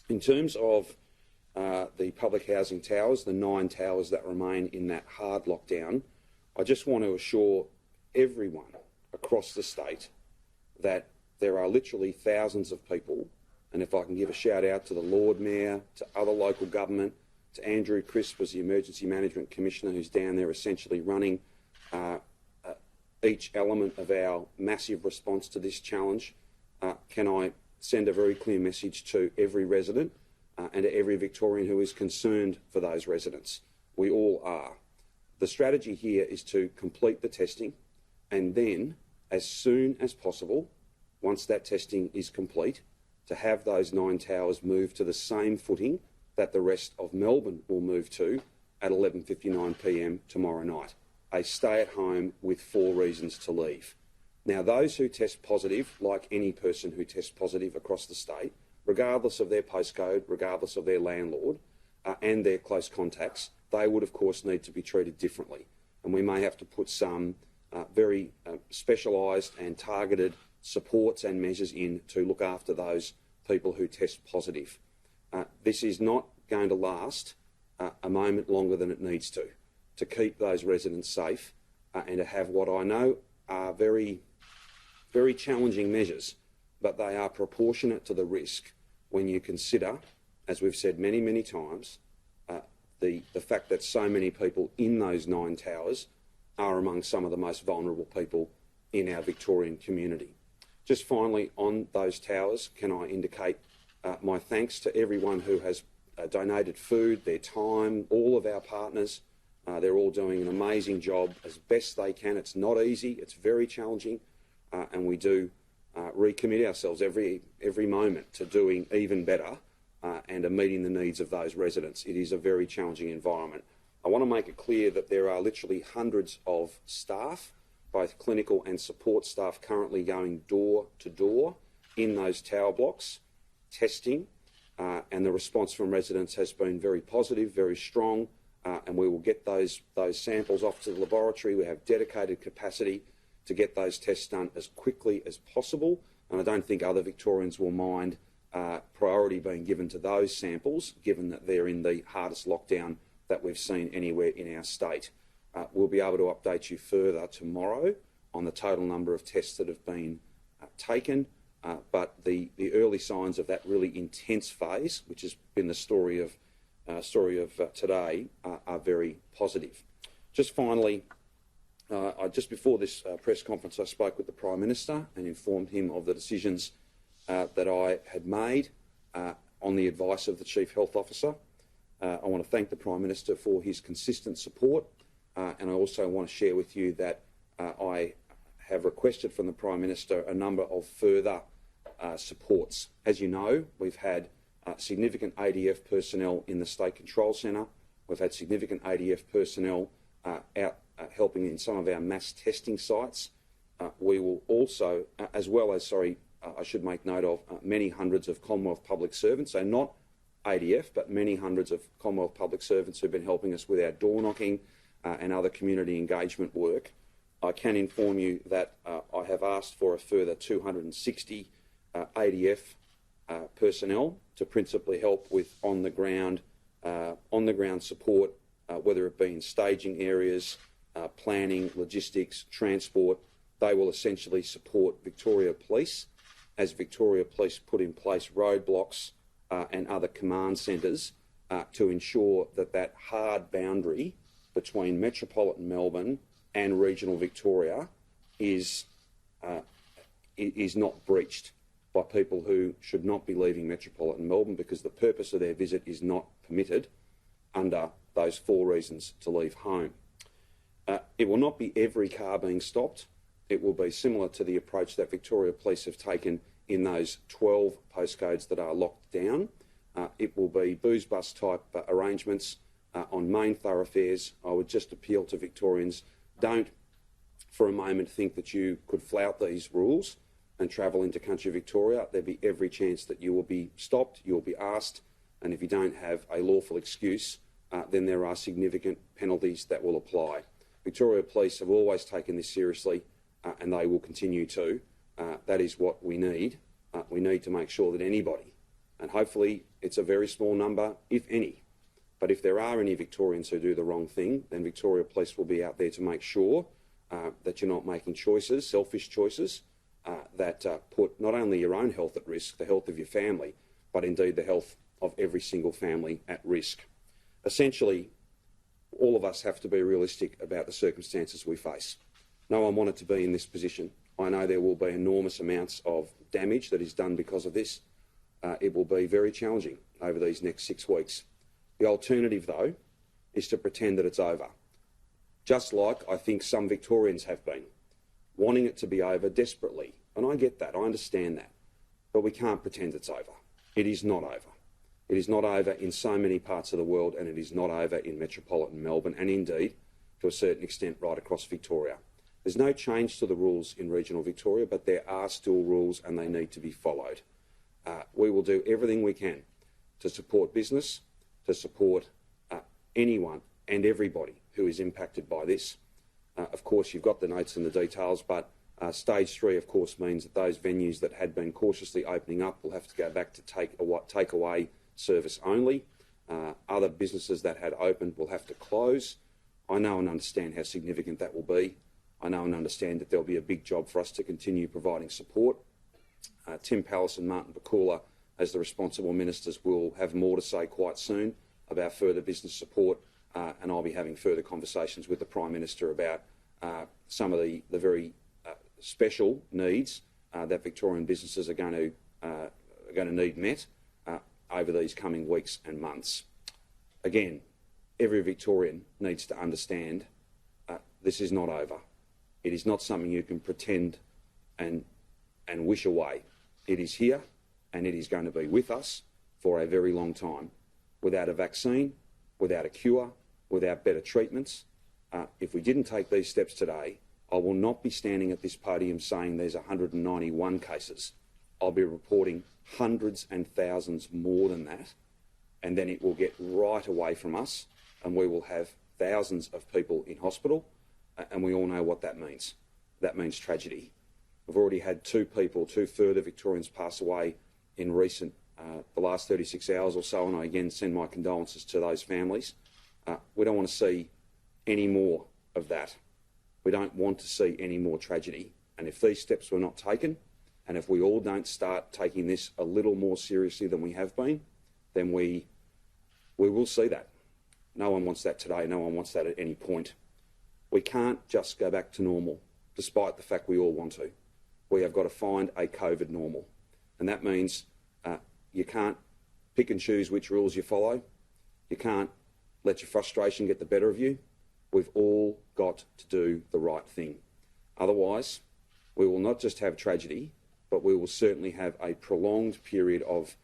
In terms of the public housing towers, the 9 towers that remain in that hard lockdown, I just want to assure everyone across the state that there are literally thousands of people, and if I can give a shout out to the Lord Mayor, to other local government, to Andrew Crisp as the Emergency Management Commissioner, who's down there essentially running each element of our massive response to this challenge, can I send a very clear message to every resident and to every Victorian who is concerned for those residents. We all are. The strategy here is to complete the testing, and then, as soon as possible, once that testing is complete, to have those 9 towers move to the same footing that the rest of Melbourne will move to at 11:59 p.m. tomorrow night. A stay at home with 4 reasons to leave. Now, those who test positive, like any person who tests positive across the state, regardless of their postcode, regardless of their landlord and their close contacts, they would of course need to be treated differently. And we may have to put some very specialised and targeted supports and measures in to look after those people who test positive. This is not going to last a moment longer than it needs to keep those residents safe and to have what I know are very, very challenging measures, but they are proportionate to the risk when you consider, as we've said many, many times, the fact that so many people in those 9 towers are among some of the most vulnerable people in our Victorian community. Just finally, on those towers, can I indicate my thanks to everyone who has donated food, their time, all of our partners. They're all doing an amazing job as best they can. It's not easy, it's very challenging, and we do recommit ourselves every moment to doing even better and to meeting the needs of those residents. It is a very challenging environment. I want to make it clear that there are literally hundreds of staff, both clinical and support staff, currently going door to door in those tower blocks, testing, and the response from residents has been very positive, very strong, and we will get those samples off to the laboratory. We have dedicated capacity to get those tests done as quickly as possible, and I don't think other Victorians will mind priority being given to those samples, given that they're in the hardest lockdown that we've seen anywhere in our state. We'll be able to update you further tomorrow on the total number of tests that have been taken, but the early signs of that really intense phase, which has been the story of today, are very positive. Just finally, just before this press conference, I spoke with the Prime Minister and informed him of the decisions that I had made on the advice of the Chief Health Officer. I want to thank the Prime Minister for his consistent support, and I also want to share with you that I have requested from the Prime Minister a number of further supports. As you know, we've had significant ADF personnel in the State Control Centre. We've had significant ADF personnel out helping in some of our mass testing sites. We will also, as well as, I should make note of many hundreds of Commonwealth public servants, so not ADF, but many hundreds of Commonwealth public servants who've been helping us with our door knocking and other community engagement work. I can inform you that I have asked for a further 260 ADF personnel to principally help with on-the-ground support, whether it be in staging areas, planning, logistics, transport. They will essentially support Victoria Police as Victoria Police put in place roadblocks and other command centres to ensure that that hard boundary between Metropolitan Melbourne and regional Victoria is not breached by people who should not be leaving Metropolitan Melbourne, because the purpose of their visit is not permitted under those 4 reasons to leave home. It will not be every car being stopped. It will be similar to the approach that Victoria Police have taken in those 12 postcodes that are locked down. It will be booze bus type arrangements on main thoroughfares. I would just appeal to Victorians, don't for a moment think that you could flout these rules and travel into country Victoria. There'll be every chance that you will be stopped, you'll be asked, and if you don't have a lawful excuse, then there are significant penalties that will apply. Victoria Police have always taken this seriously, and they will continue to. That is what we need. We need to make sure that anybody And hopefully it's a very small number, if any. But if there are any Victorians who do the wrong thing, then Victoria Police will be out there to make sure that you're not making choices, selfish choices, that put not only your own health at risk, the health of your family, but indeed the health of every single family at risk. Essentially, all of us have to be realistic about the circumstances we face. No one wanted to be in this position. I know there will be enormous amounts of damage that is done because of this. It will be very challenging over these next 6 weeks. The alternative, though, is to pretend that it's over. Just like I think some Victorians have been, wanting it to be over desperately. And I get that, I understand that. But we can't pretend it's over. It is not over. It is not over in so many parts of the world, and it is not over in Metropolitan Melbourne, and indeed, to a certain extent, right across Victoria. There's no change to the rules in regional Victoria, but there are still rules and they need to be followed. We will do everything we can to support business, to support anyone and everybody who is impacted by this. Of course, you've got the notes and the details, but stage 3, of course, means that those venues that had been cautiously opening up will have to go back to takeaway service only. Other businesses that had opened will have to close. I know and understand how significant that will be. I know and understand that there'll be a big job for us to continue providing support. Tim Pallas and Martin Bakula, as the responsible ministers, will have more to say quite soon about further business support, and I'll be having further conversations with the Prime Minister about some of the very special needs that Victorian businesses are going to need met over these coming weeks and months. Again, every Victorian needs to understand this is not over. It is not something you can pretend and wish away. It is here and it is going to be with us for a very long time. Without a vaccine, without a cure, without better treatments, if we didn't take these steps today, I will not be standing at this podium saying there's 191 cases. I'll be reporting hundreds and thousands more than that, and then it will get right away from us and we will have thousands of people in hospital, and we all know what that means. That means tragedy. We've already had 2 further Victorians pass away in the last 36 hours or so, and I again send my condolences to those families. We don't want to see any more of that. We don't want to see any more tragedy. And if these steps were not taken, and if we all don't start taking this a little more seriously than we have been, then we will see that. No one wants that today. No one wants that at any point. We can't just go back to normal, despite the fact we all want to. We have got to find a COVID normal. And that means you can't pick and choose which rules you follow. You can't let your frustration get the better of you. We've all got to do the right thing. Otherwise, we will not just have tragedy, but we will certainly have a prolonged period of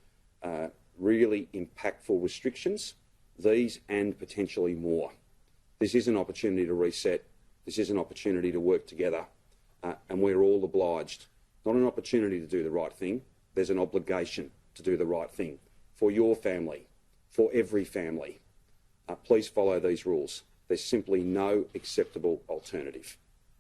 really impactful restrictions, these and potentially more. This is an opportunity to reset. This is an opportunity to work together, and we're all obliged. Not an opportunity to do the right thing. There's an obligation to do the right thing for your family, for every family. Please follow these rules. There's simply no acceptable alternative.